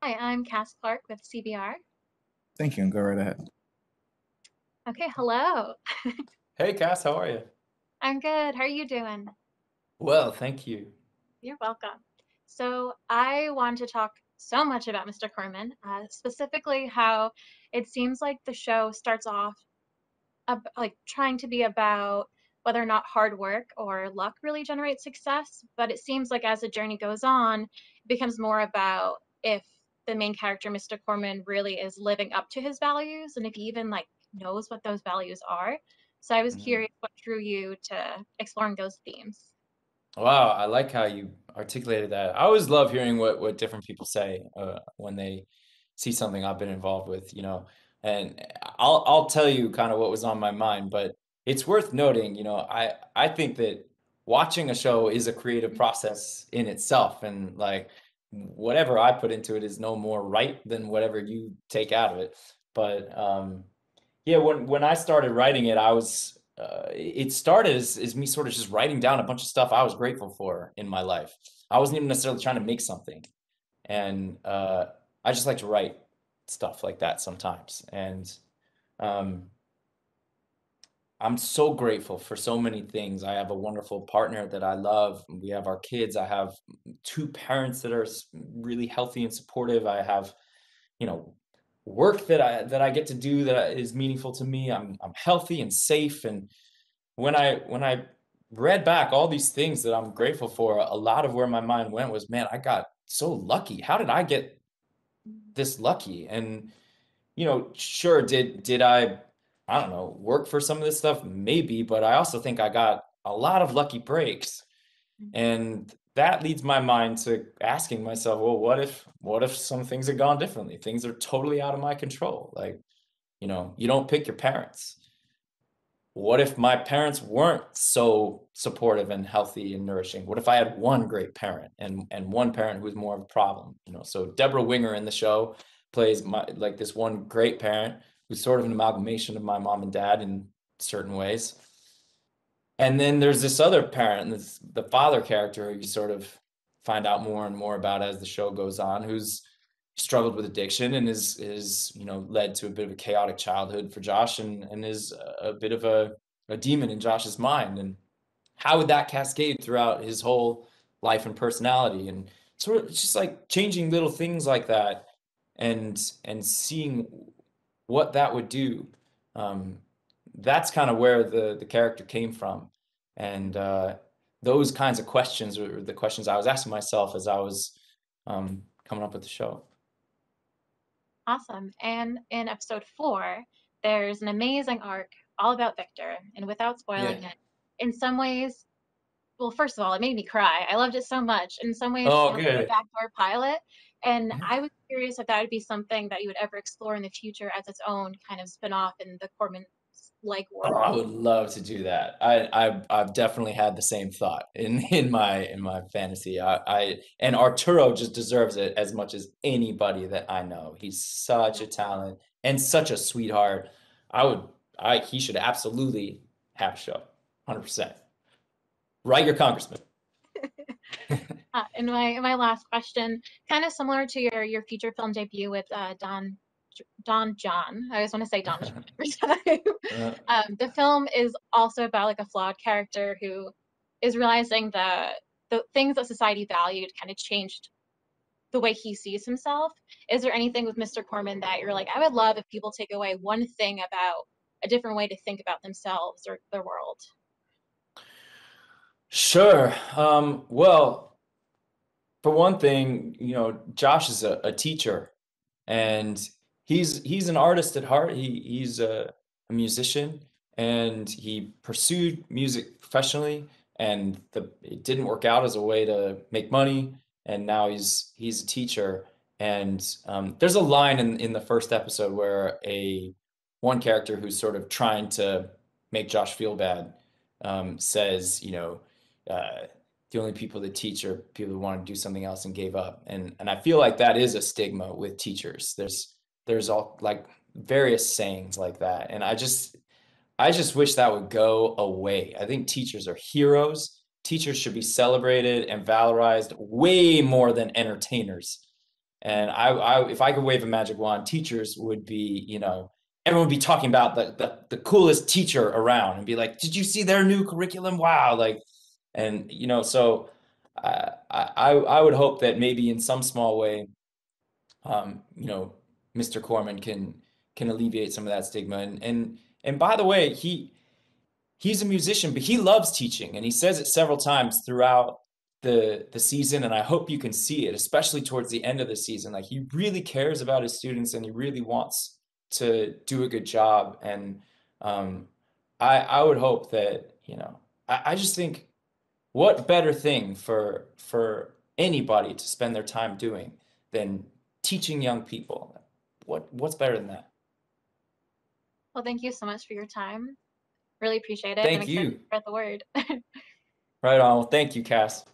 Hi, I'm Cass Clark with CBR. Thank you, and go right ahead. Okay, hello. Hey Cass, how are you? I'm good. How are you doing? Well, thank you. You're welcome. So, I want to talk so much about Mr. Corman, specifically how it seems like the show starts off like trying to be about whether or not hard work or luck really generates success, but it seems like as the journey goes on, it becomes more about if the main character, Mr. Corman, really is living up to his values and if he even like knows what those values are. So I was Mhm. curious what drew you to exploring those themes. Wow, I like how you articulated that. I always love hearing what different people say when they see something I've been involved with, And I'll tell you kind of what was on my mind, but it's worth noting, I think that watching a show is a creative process in itself, and like whatever I put into it is no more right than whatever you take out of it. But yeah, when I started writing it, it started as me sort of just writing down a bunch of stuff I was grateful for in my life. I wasn't even necessarily trying to make something, and I just like to write stuff like that sometimes. And um, I'm so grateful for so many things. I have a wonderful partner that I love. We have our kids. I have two parents that are really healthy and supportive. I have you know work that I get to do that is meaningful to me. I'm healthy and safe. And when I read back all these things that I'm grateful for, a lot of where my mind went was, man, I got so lucky. How did I get this lucky? And sure, did I don't know, work for some of this stuff? Maybe, but I also think I got a lot of lucky breaks. And that leads my mind to asking myself, well, what if some things had gone differently? Things are totally out of my control. Like, you don't pick your parents. What if my parents weren't so supportive and healthy and nourishing? What if I had one great parent and one parent who was more of a problem? So Deborah Winger in the show plays like this one great parent who's sort of an amalgamation of my mom and dad in certain ways. And then there's this other parent, the father character, who you sort of find out more and more about as the show goes on, who's struggled with addiction and is led to a bit of a chaotic childhood for Josh, and is a bit of a demon in Josh's mind. And how would that cascade throughout his whole life and personality? And sort of it's just like changing little things like that, and seeing what that would do. Um, that's kind of where the character came from, and those kinds of questions were the questions I was asking myself as I was coming up with the show. Awesome. And in episode 4, there's an amazing arc all about Victor, and without Yeah. spoiling it, in some ways, well, first of all, it made me cry. I loved it so much. In some ways, it Oh, feels like a good. backdoor pilot. And I was curious if that would be something that you would ever explore in the future as its own kind of spin-off in the Cormans like Oh, I world. would love to do that. I've definitely had the same thought in my fantasy. And Arturo just deserves it as much as anybody that I know. He's such Yeah. a talent and such a sweetheart. I would I He should absolutely have a show. 100%. Write your congressman. And my last question, kind of similar to your feature film debut with Don John. I always want to say Don John every time. Uh, The film is also about like a flawed character who is realizing the things that society valued kind of changed the way he sees himself. Is there anything with Mr. Corman that you're like, I would love if people take away one thing about a different way to think about themselves or their world? sure. Well, for one thing, Josh is a teacher, and he's an artist at heart. He's a musician, and he pursued music professionally, and it didn't work out as a way to make money. And now he's a teacher. And there's a line in the first episode where a one character who's sort of trying to make Josh feel bad says, uh, the only people that teach are people who want to do something else and gave up. And I feel like that is a stigma with teachers. There's all like various sayings like that. And I just wish that would go away. I think teachers are heroes. Teachers should be celebrated and valorized way more than entertainers. And if I could wave a magic wand, teachers would be, you know, everyone would be talking about the coolest teacher around and be like, did you see their new curriculum? Wow. Like, and, you know, so I would hope that maybe in some small way, you know, Mr. Corman can alleviate some of that stigma. And by the way, he's a musician, but he loves teaching, and he says it several times throughout the season. And I hope you can see it, especially towards the end of the season. Like, he really cares about his students, and he really wants to do a good job. And I would hope that, you know, I just think, what better thing for anybody to spend their time doing than teaching young people? What's better than that? Well, thank you so much for your time. Really appreciate it and Thank excited to you. spread the word. Right on. Well, thank you, Cass.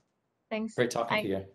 Thanks. Great talking to Bye. you.